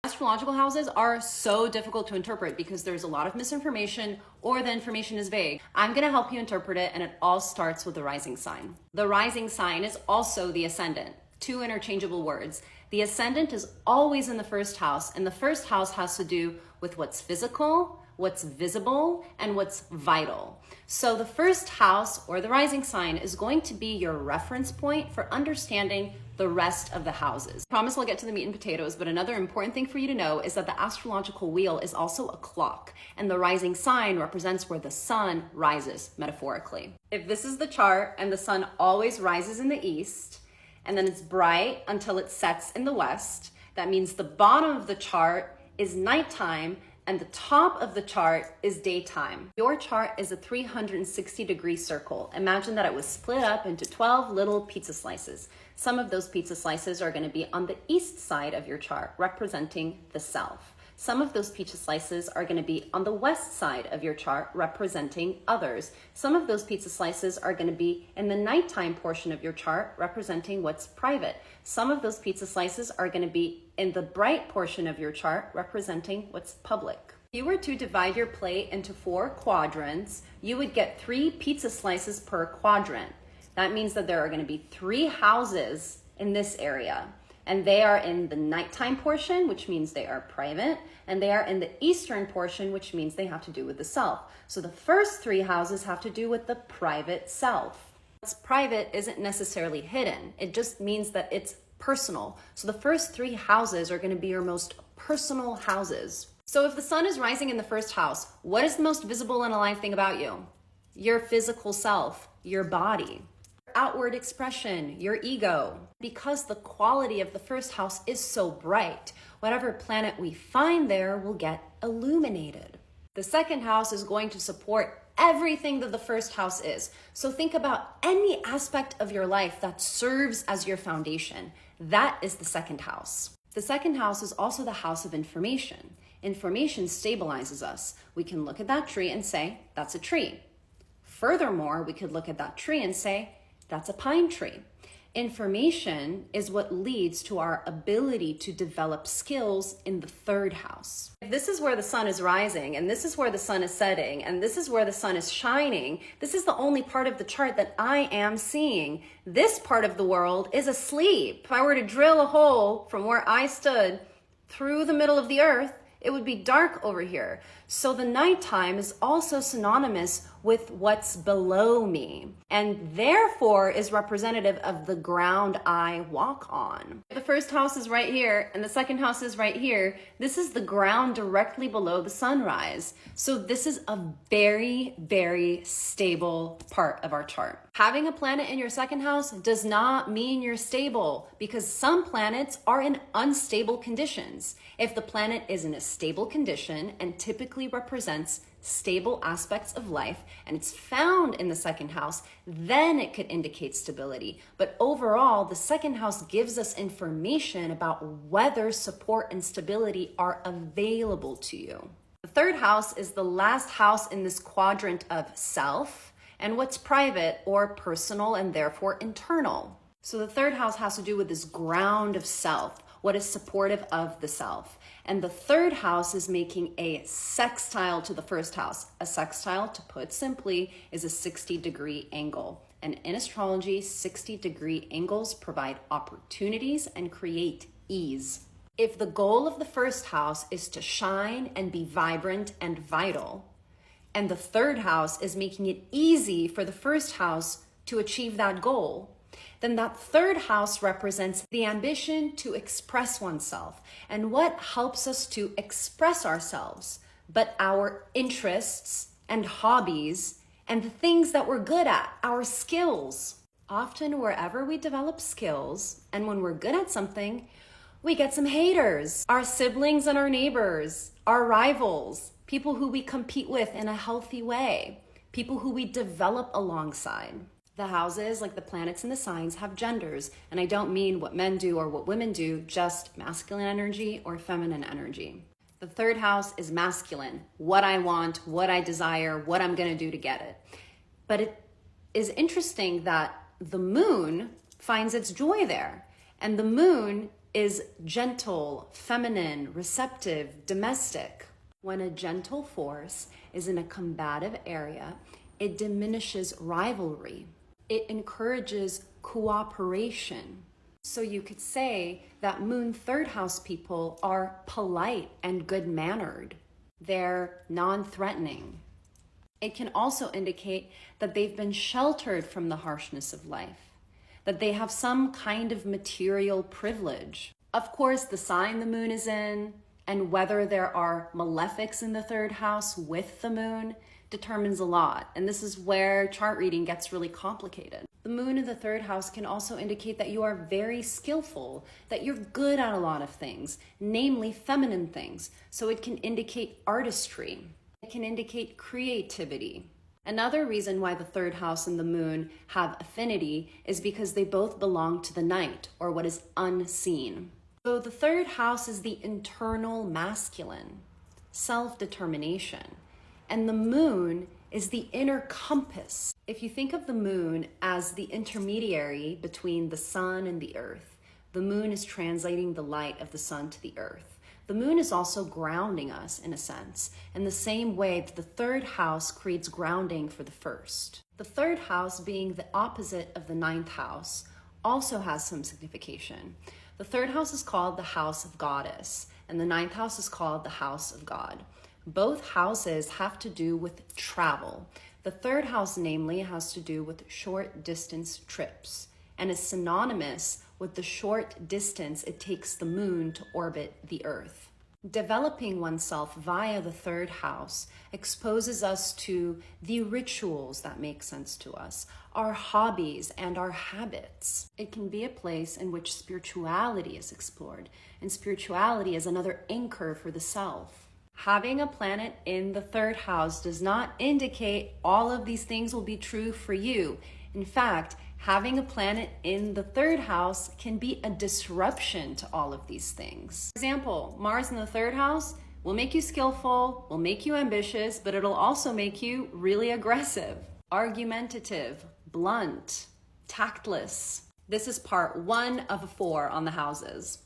Astrological houses are so difficult to interpret because there's a lot of misinformation or the information is vague. I'm going to help you interpret it, and it all starts with the rising sign. The rising sign is also the ascendant, two interchangeable words. The ascendant is always in the first house, and the first house has to do with what's physical, what's visible, and what's vital. So the first house, or the rising sign, is going to be your reference point for understanding the rest of the houses. I promise we'll get to the meat and potatoes, but another important thing for you to know is that the astrological wheel is also a clock, and the rising sign represents where the sun rises, metaphorically. If this is the chart and the sun always rises in the east, and then it's bright until it sets in the west, that means the bottom of the chart is nighttime and the top of the chart is daytime. Your chart is a 360-degree circle. Imagine that it was split up into 12 little pizza slices. Some of those pizza slices are going to be on the east side of your chart, representing the self. Some of those pizza slices are going to be on the west side of your chart, representing others. Some of those pizza slices are going to be in the nighttime portion of your chart, representing what's private. Some of those pizza slices are going to be in the bright portion of your chart, representing what's public. If you were to divide your plate into 4 quadrants, you would get 3 pizza slices per quadrant. That means that there are going to be 3 houses in this area. And they are in the nighttime portion, which means they are private, and they are in the eastern portion, which means they have to do with the self. So the first 3 houses have to do with the private self. What's private isn't necessarily hidden. It just means that it's personal. So the first 3 houses are going to be your most personal houses. So if the sun is rising in the first house, what is the most visible and alive thing about you? Your physical self, your body. Outward expression, your ego. Because the quality of the first house is so bright, whatever planet we find there will get illuminated. The second house is going to support everything that the first house is. So think about any aspect of your life that serves as your foundation. That is the second house. The second house is also the house of information. Information stabilizes us. We can look at that tree and say, that's a tree. Furthermore, we could look at that tree and say, that's a pine tree. Information is what leads to our ability to develop skills in the third house. If this is where the sun is rising, and this is where the sun is setting, and this is where the sun is shining, this is the only part of the chart that I am seeing. This part of the world is asleep. If I were to drill a hole from where I stood through the middle of the earth, it would be dark over here. So the nighttime is also synonymous with what's below me, and therefore is representative of the ground I walk on. The first house is right here and the second house is right here. This is the ground directly below the sunrise. So this is a very, very stable part of our chart. Having a planet in your second house does not mean you're stable, because some planets are in unstable conditions. If the planet is in a stable condition and typically represents stable aspects of life, and it's found in the second house, then it could indicate stability. But overall, the second house gives us information about whether support and stability are available to you. The third house is the last house in this quadrant of self and what's private or personal and therefore internal. So the third house has to do with this ground of self, what is supportive of the self. And the third house is making a sextile to the first house. A sextile, to put simply, is a 60-degree angle. And in astrology, 60-degree angles provide opportunities and create ease. If the goal of the first house is to shine and be vibrant and vital, and the third house is making it easy for the first house to achieve that goal, then that third house represents the ambition to express oneself. And what helps us to express ourselves but our interests and hobbies and the things that we're good at, our skills. Often wherever we develop skills and when we're good at something, we get some haters. Our siblings and our neighbors, our rivals, people who we compete with in a healthy way, people who we develop alongside. The houses, like the planets and the signs, have genders, and I don't mean what men do or what women do, just masculine energy or feminine energy. The third house is masculine, what I want, what I desire, what I'm going to do to get it. But it is interesting that the moon finds its joy there, and the moon is gentle, feminine, receptive, domestic. When a gentle force is in a combative area, it diminishes rivalry. It encourages cooperation. So you could say that Moon third house people are polite and good-mannered. They're non-threatening. It can also indicate that they've been sheltered from the harshness of life, that they have some kind of material privilege. Of course, the sign the moon is in and whether there are malefics in the third house with the moon determines a lot. And this is where chart reading gets really complicated. The moon in the third house can also indicate that you are very skillful, that you're good at a lot of things, namely feminine things. So it can indicate artistry. It can indicate creativity. Another reason why the third house and the moon have affinity is because they both belong to the night, or what is unseen. So the third house is the internal masculine, self-determination, and the moon is the inner compass. If you think of the moon as the intermediary between the sun and the earth, the moon is translating the light of the sun to the earth. The moon is also grounding us in a sense, in the same way that the third house creates grounding for the first. The third house, being the opposite of the ninth house, also has some signification. The third house is called the house of goddess, and the ninth house is called the house of God. Both houses have to do with travel. The third house, namely, has to do with short distance trips and is synonymous with the short distance it takes the moon to orbit the earth. Developing oneself via the third house exposes us to the rituals that make sense to us, our hobbies and our habits. It can be a place in which spirituality is explored, and spirituality is another anchor for the self. Having a planet in the third house does not indicate all of these things will be true for you. In fact, having a planet in the third house can be a disruption to all of these things. For example, Mars in the third house will make you skillful, will make you ambitious, but it'll also make you really aggressive, argumentative, blunt, tactless. This is part 1 of 4 on the houses.